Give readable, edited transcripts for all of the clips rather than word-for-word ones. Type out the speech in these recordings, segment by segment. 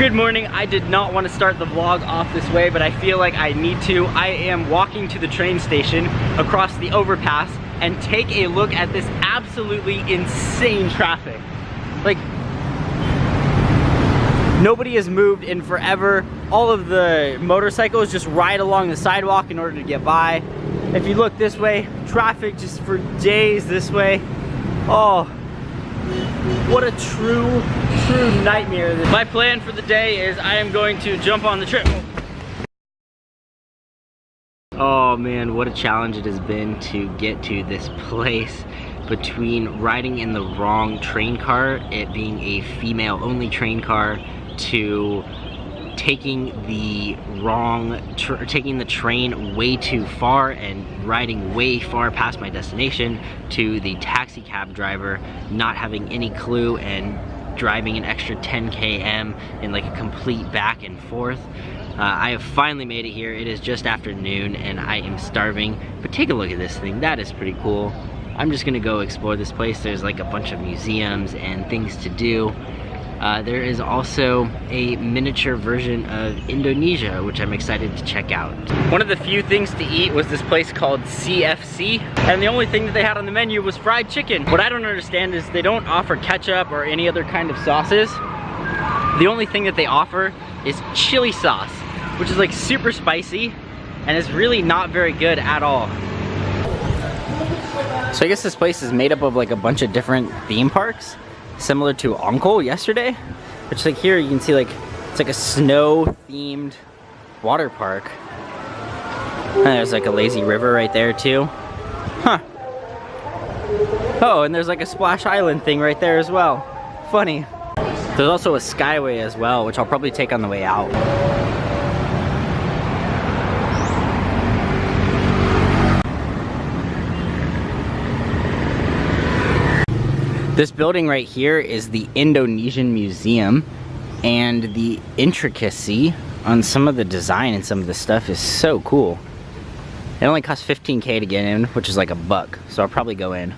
Good morning. I did not want to start the vlog off this way, but I feel like I need to. I am walking to the train station across the overpass and take a look at this absolutely insane traffic. Like, nobody has moved in forever. All of the motorcycles just ride along the sidewalk in order to get by. If you look this way, traffic just for days this way. Oh, what a true nightmare. My plan for the day is I am going to jump on the trip. Oh man, what a challenge it has been to get to this place, between riding in the wrong train car, it being a female only train car, to taking the train way too far and riding way far past my destination, to the taxi cab driver not having any clue and driving an extra 10 km in like a complete back and forth. I have finally made it here. It is just after noon and I am starving, but take a look at this thing. That is pretty cool. I'm just gonna go explore this place. There's like a bunch of museums and things to do. There is also a miniature version of Indonesia, which I'm excited to check out. One of the few things to eat was this place called CFC, and the only thing that they had on the menu was fried chicken. What I don't understand is they don't offer ketchup or any other kind of sauces. The only thing that they offer is chili sauce, which is like super spicy, and is really not very good at all. So I guess this place is made up of like a bunch of different theme parks, similar to Angkor yesterday, which like here you can see like it's like a snow themed water park. And there's like a lazy river right there too. Huh. Oh, and there's like a splash island thing right there as well. Funny. There's also a skyway as well, which I'll probably take on the way out. This building right here is the Indonesian Museum, and the intricacy on some of the design and some of the stuff is so cool. It only costs 15K to get in, which is like $1, so I'll probably go in.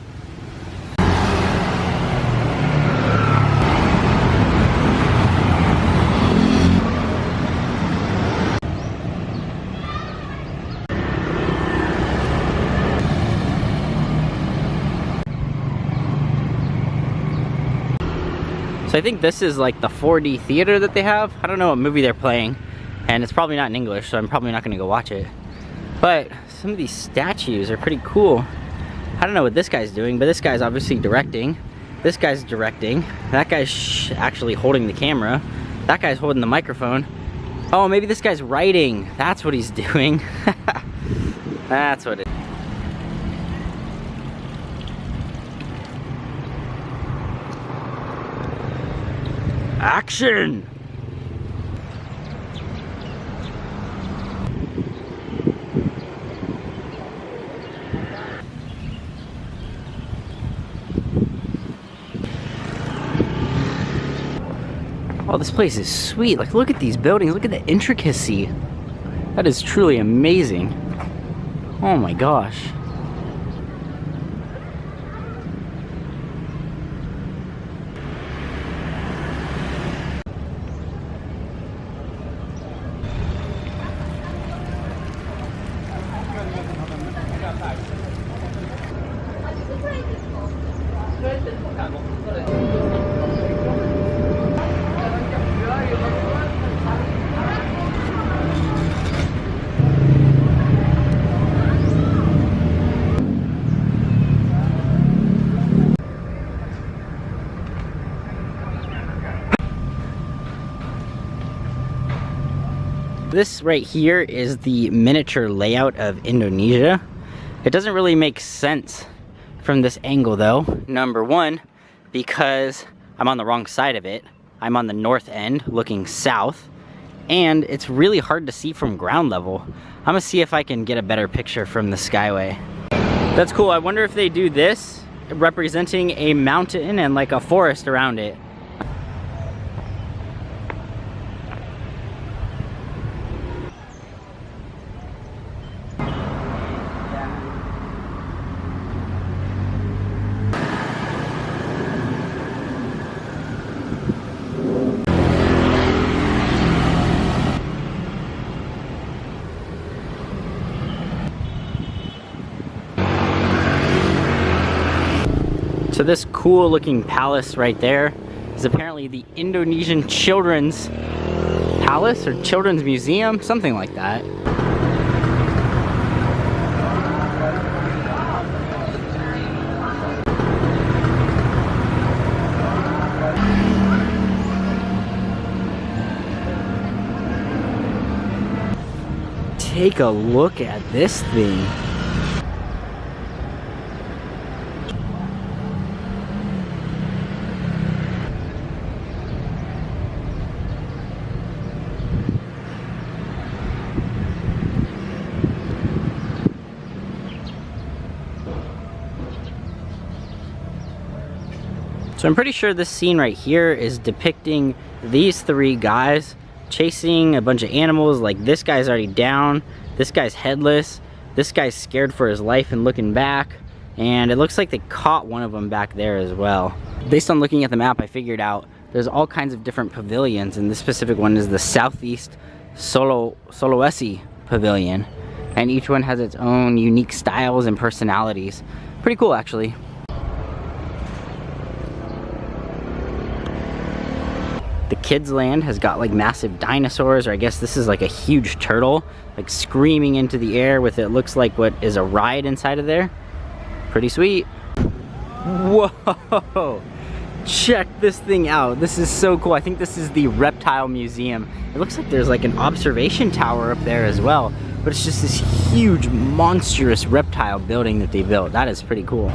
So I think this is like the 4D theater that they have. I don't know what movie they're playing, and it's probably not in English, so I'm probably not gonna go watch it. But some of these statues are pretty cool. I don't know what this guy's doing, but this guy's obviously directing. This guy's directing. That guy's actually holding the camera. That guy's holding the microphone. Oh, maybe this guy's writing. That's what he's doing. That's what it is. Action! Oh, this place is sweet. Like, look at these buildings. Look at the intricacy. That is truly amazing. Oh my gosh. This right here is the miniature layout of Indonesia. It doesn't really make sense from this angle though. Number one, because I'm on the wrong side of it. I'm on the north end looking south, and it's really hard to see from ground level. I'm gonna see if I can get a better picture from the skyway. That's cool. I wonder if they do this representing a mountain and like a forest around it. So this cool looking palace right there is apparently the Indonesian Children's Palace or Children's Museum, something like that. Take a look at this thing. So I'm pretty sure this scene right here is depicting these three guys chasing a bunch of animals. Like, this guy's already down, this guy's headless, this guy's scared for his life and looking back, and it looks like they caught one of them back there as well. Based on looking at the map, I figured out there's all kinds of different pavilions, and this specific one is the Southeast Sulawesi Pavilion, and each one has its own unique styles and personalities. Pretty cool, actually. The kids land has got like massive dinosaurs, or I guess this is like a huge turtle, like screaming into the air with it looks like what is a ride inside of there. Pretty sweet. Whoa! Check this thing out. This is so cool. I think this is the Reptile Museum. It looks like there's like an observation tower up there as well, but it's just this huge, monstrous reptile building that they built. That is pretty cool.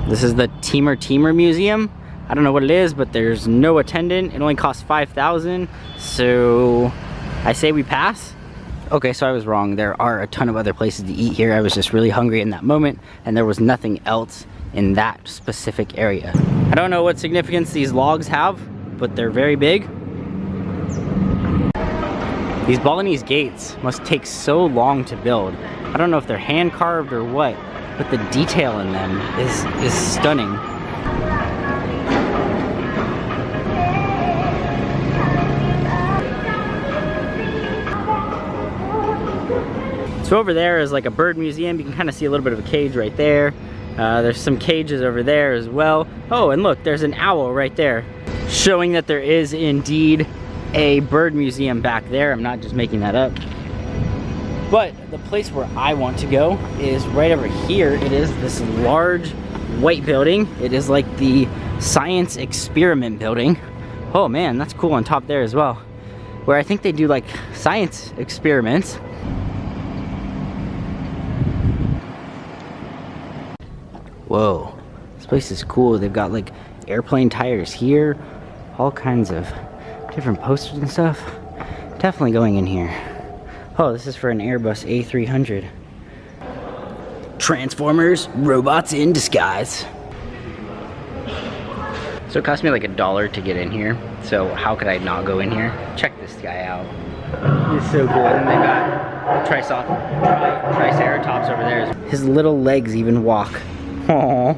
This is the Timur Museum. I don't know what it is, but there's no attendant. It only costs 5,000, so I say we pass. Okay, so I was wrong. There are a ton of other places to eat here. I was just really hungry in that moment, and there was nothing else in that specific area. I don't know what significance these logs have, but they're very big. These Balinese gates must take so long to build. I don't know if they're hand carved or what, but the detail in them is stunning. So over there is like a bird museum. You can kind of see a little bit of a cage right there. There's some cages over there as well. Oh, and look, there's an owl right there, showing that there is indeed a bird museum back there. I'm not just making that up. But the place where I want to go is right over here. It is this large white building. It is like the science experiment building. Oh man, that's cool on top there as well, where I think they do like science experiments. Whoa, this place is cool. They've got like airplane tires here, all kinds of different posters and stuff. Definitely going in here. Oh, this is for an Airbus A300. Transformers, robots in disguise. So it cost me like $1 to get in here. So how could I not go in here? Check this guy out. He's so cool. And then they got Triceratops over there. His little legs even walk. Aww.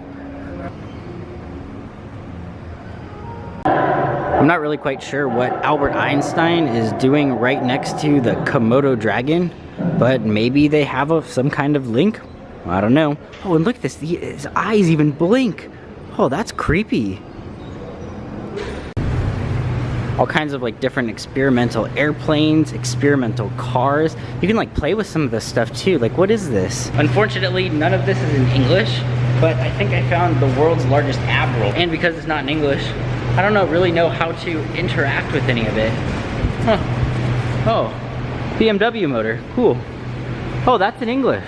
I'm not really quite sure what Albert Einstein is doing right next to the Komodo dragon, but maybe they have some kind of link. I don't know. Oh, and look at this. His eyes even blink. Oh, that's creepy. All kinds of like different experimental airplanes, experimental cars. You can like play with some of this stuff too. Like, what is this? Unfortunately, none of this is in English, but I think I found the world's largest admiral. And because it's not in English, I don't really know how to interact with any of it. Huh. Oh, BMW motor, cool. Oh, that's in English.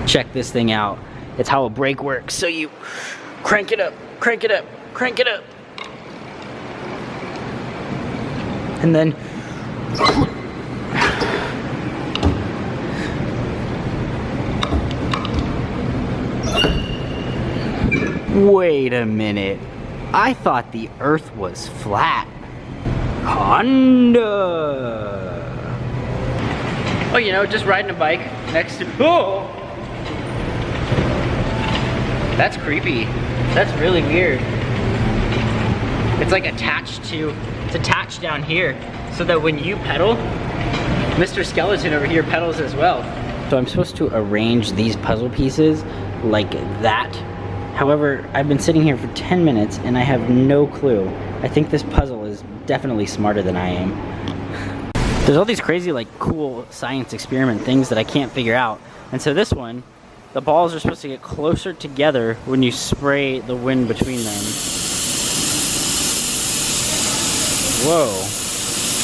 Check this thing out. It's how a brake works. So you crank it up, crank it up, crank it up. And then wait a minute. I thought the earth was flat. Honda. Oh, you know, just riding a bike next to, oh! That's creepy. That's really weird. It's like attached to, it's attached down here so that when you pedal, Mr. Skeleton over here pedals as well. So I'm supposed to arrange these puzzle pieces like that. However, I've been sitting here for 10 minutes and I have no clue. I think this puzzle is definitely smarter than I am. There's all these crazy, like, cool science experiment things that I can't figure out. And so this one, the balls are supposed to get closer together when you spray the wind between them. Whoa,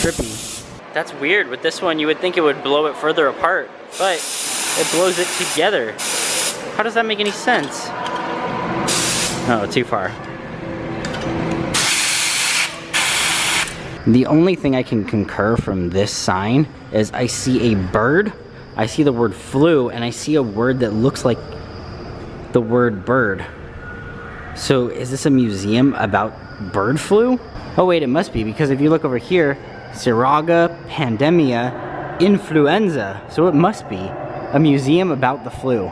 trippy. That's weird. With this one, you would think it would blow it further apart, but it blows it together. How does that make any sense? Oh, too far. The only thing I can concur from this sign is I see a bird, I see the word flu, and I see a word that looks like the word bird. So is this a museum about bird flu? Oh wait, it must be, because if you look over here, Siraga Pandemia Influenza. So it must be a museum about the flu.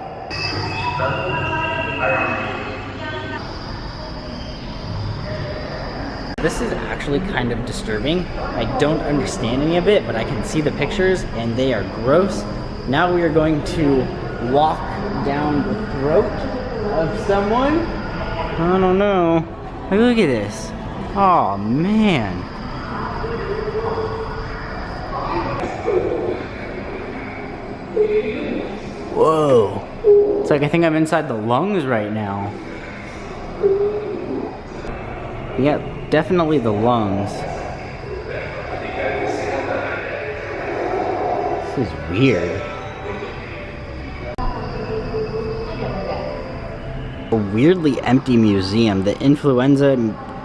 This is actually kind of disturbing. I don't understand any of it, but I can see the pictures and they are gross. Now we are going to walk down the throat of someone. I don't know. Look at this. Oh man. Whoa. It's like I think I'm inside the lungs right now. Yeah, definitely the lungs. This is weird. A weirdly empty museum. The influenza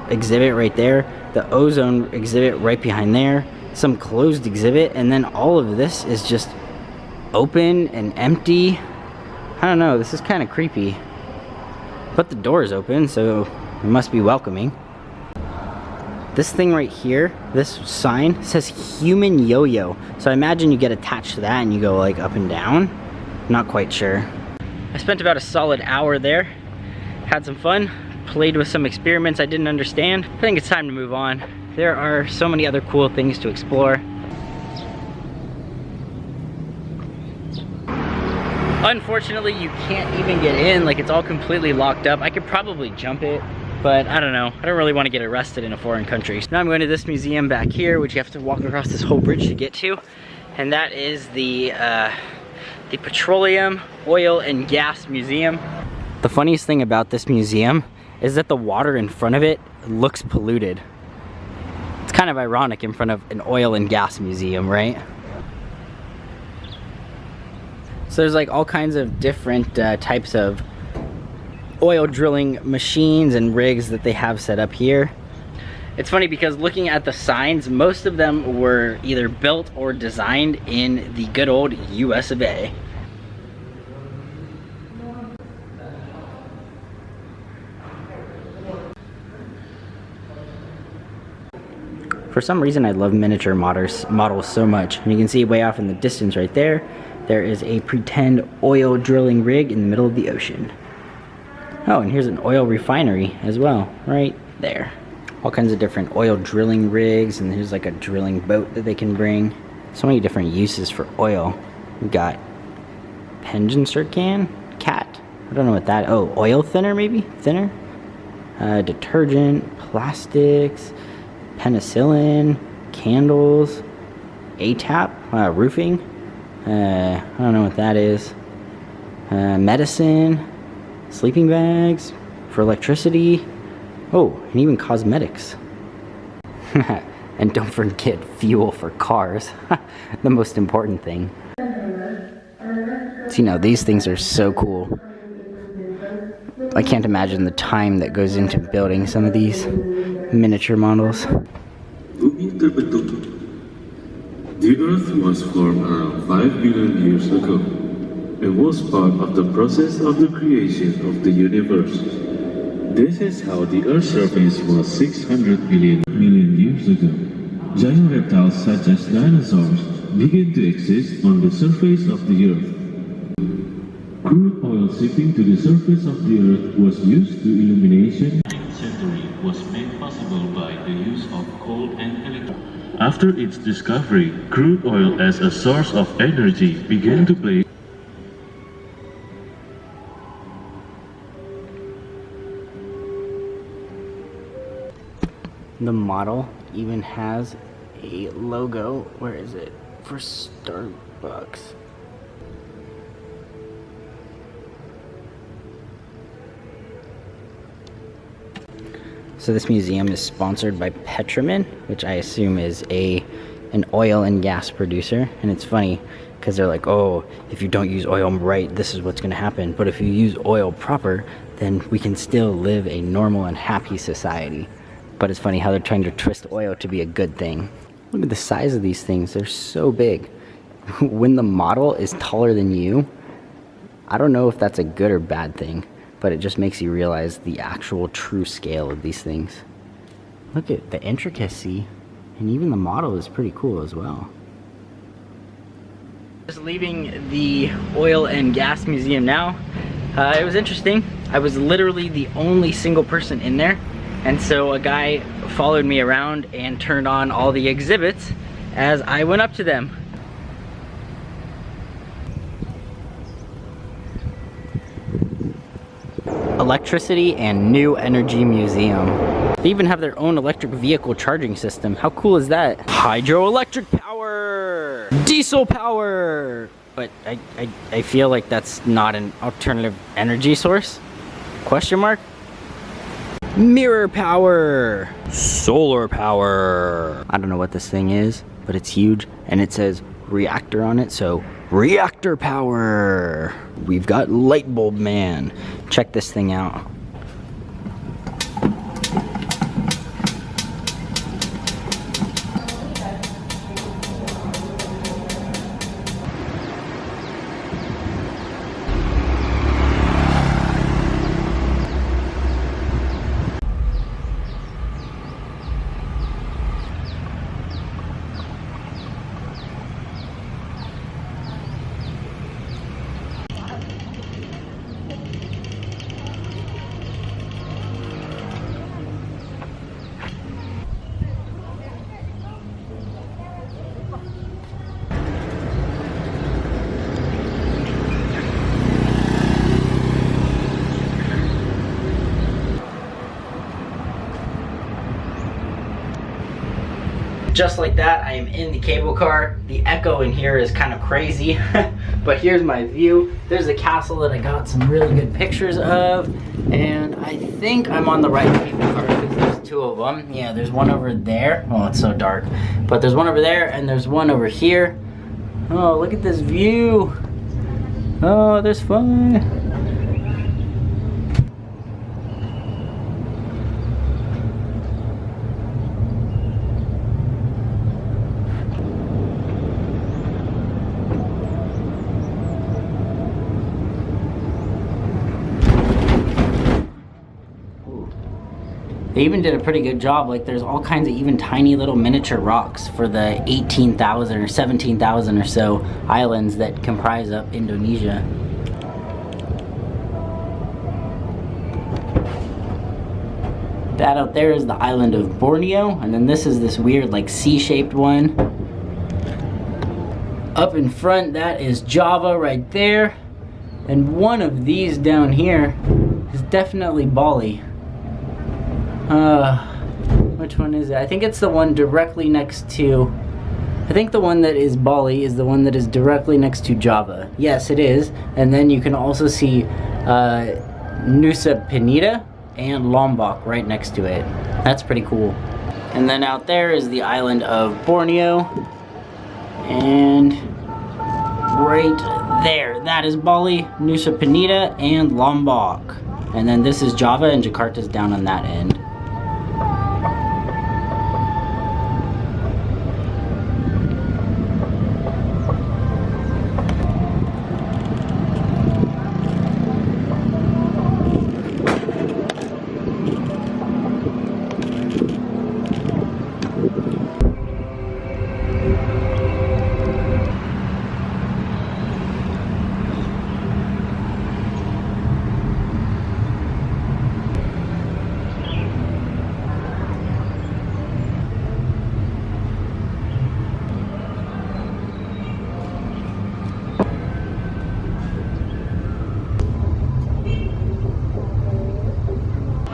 exhibit right there, the ozone exhibit right behind there, some closed exhibit, and then all of this is just open and empty. I don't know, this is kind of creepy. But the door is open, so it must be welcoming. This thing right here, this sign says human yo-yo. So I imagine you get attached to that and you go like up and down. Not quite sure. I spent about a solid hour there. Had some fun, played with some experiments I didn't understand. I think it's time to move on. There are so many other cool things to explore. Unfortunately, you can't even get in, like it's all completely locked up. I could probably jump it, but I don't know. I don't really want to get arrested in a foreign country. So now I'm going to this museum back here, which you have to walk across this whole bridge to get to. And that is the Petroleum, Oil and Gas Museum. The funniest thing about this museum is that the water in front of it looks polluted. It's kind of ironic in front of an oil and gas museum, right? So there's like all kinds of different types of oil drilling machines and rigs that they have set up here. It's funny because looking at the signs, most of them were either built or designed in the good old US of A. For some reason, I love miniature models so much. And you can see way off in the distance right there, there is a pretend oil drilling rig in the middle of the ocean. Oh, and here's an oil refinery as well, right there. All kinds of different oil drilling rigs, and here's like a drilling boat that they can bring. So many different uses for oil. We've got Pengenser can, cat. I don't know what that, oh, oil thinner maybe? Thinner? Detergent, plastics, penicillin, candles, ATAP, roofing. I don't know what that is. Medicine, sleeping bags for electricity. Oh, and even cosmetics. And don't forget fuel for cars. The most important thing. So, you know, these things are so cool. I can't imagine the time that goes into building some of these miniature models. The Earth was formed around 5 billion years ago. It was part of the process of the creation of the universe. This is how the Earth's surface was 600 million years ago. Giant reptiles such as dinosaurs began to exist on the surface of the Earth. Crude oil seeping to the surface of the Earth was used to illumination. The 19th century was made possible by the use of coal and electricity. After its discovery, crude oil as a source of energy began to play. The model even has a logo, where is it? For Starbucks. So this museum is sponsored by Petroleum, which I assume is an oil and gas producer. And it's funny because they're like, oh, if you don't use oil right, this is what's going to happen. But if you use oil proper, then we can still live a normal and happy society. But it's funny how they're trying to twist oil to be a good thing. Look at the size of these things. They're so big. When the model is taller than you, I don't know if that's a good or bad thing, but it just makes you realize the actual true scale of these things. Look at the intricacy, and even the model is pretty cool as well. Just leaving the oil and gas museum now. It was interesting. I was literally the only single person in there. And so a guy followed me around and turned on all the exhibits as I went up to them. Electricity and New Energy Museum. They even have their own electric vehicle charging system. How cool is that? Hydroelectric power! Diesel power! But I feel like that's not an alternative energy source? Question mark? Mirror power, solar power. I don't know what this thing is, but it's huge and it says reactor on it, so reactor power. We've got light bulb man. Check this thing out. Just like that, I am in the cable car. The echo in here is kind of crazy, but here's my view. There's a castle that I got some really good pictures of, and I think I'm on the right cable car because there's two of them. Yeah, there's one over there. Oh, it's so dark. But there's one over there, and there's one over here. Oh, look at this view. Oh, there's fun. They even did a pretty good job. Like, there's all kinds of even tiny little miniature rocks for the 18,000 or 17,000 or so islands that comprise up Indonesia. That out there is the island of Borneo, and then this is this weird like C-shaped one. Up in front, that is Java right there, and one of these down here is definitely Bali. Which one is it? I think it's the one directly next to, I think the one that is Bali is the one that is directly next to Java. Yes, it is. And then you can also see Nusa Penida and Lombok right next to it. That's pretty cool. And then out there is the island of Borneo. And right there, that is Bali, Nusa Penida, and Lombok. And then this is Java, and Jakarta's down on that end.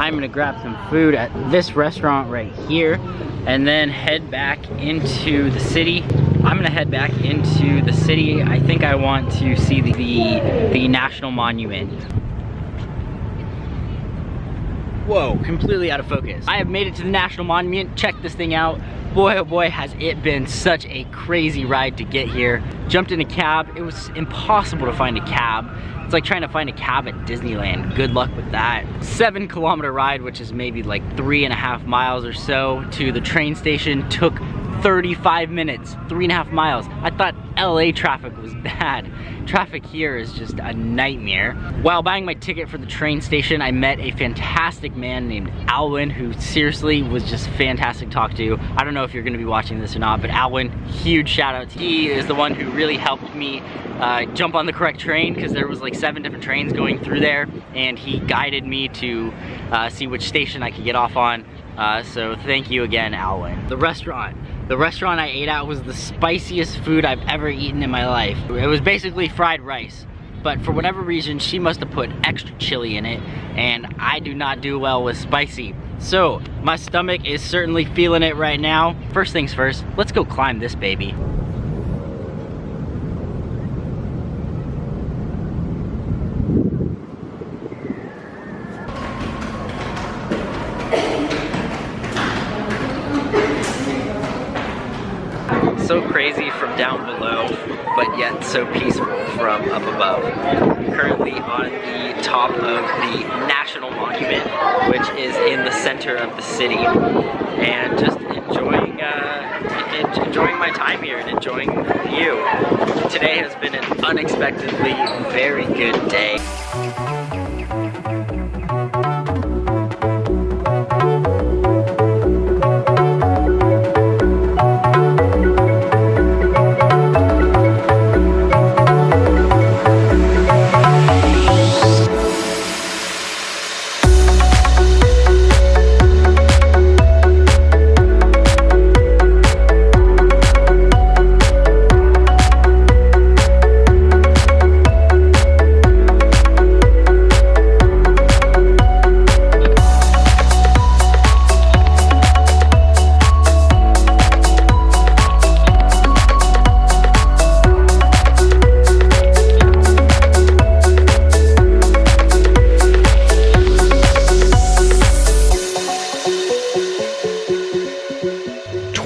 I'm gonna grab some food at this restaurant right here and then head back into the city. I'm gonna head back into the city. I think I want to see the National Monument. Whoa, completely out of focus. I have made it to the National Monument. Check this thing out. Boy, oh boy, has it been such a crazy ride to get here. Jumped in a cab. It was impossible to find a cab. It's like trying to find a cab at Disneyland. Good luck with that. 7-kilometer ride, which is maybe like 3.5 miles or so to the train station. Took 35 minutes, 3.5 miles. I thought LA traffic was bad. Traffic here is just a nightmare. While buying my ticket for the train station, I met a fantastic man named Alwyn, who seriously was just fantastic to talk to. I don't know if you're gonna be watching this or not, but Alwyn, huge shout out to you. He is the one who really helped me jump on the correct train, because there was like 7 different trains going through there, and he guided me to see which station I could get off on. So thank you again, Alwyn. The restaurant I ate at was the spiciest food I've ever eaten in my life. It was basically fried rice, but for whatever reason, she must have put extra chili in it, and I do not do well with spicy. So my stomach is certainly feeling it right now. First things first, let's go climb this baby. So crazy from down below, but yet so peaceful from up above. Currently on the top of the National Monument, which is in the center of the city, and just enjoying my time here and enjoying the view. Today has been an unexpectedly very good day.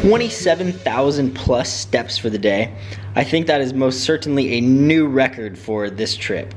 27,000 plus steps for the day. I think that is most certainly a new record for this trip.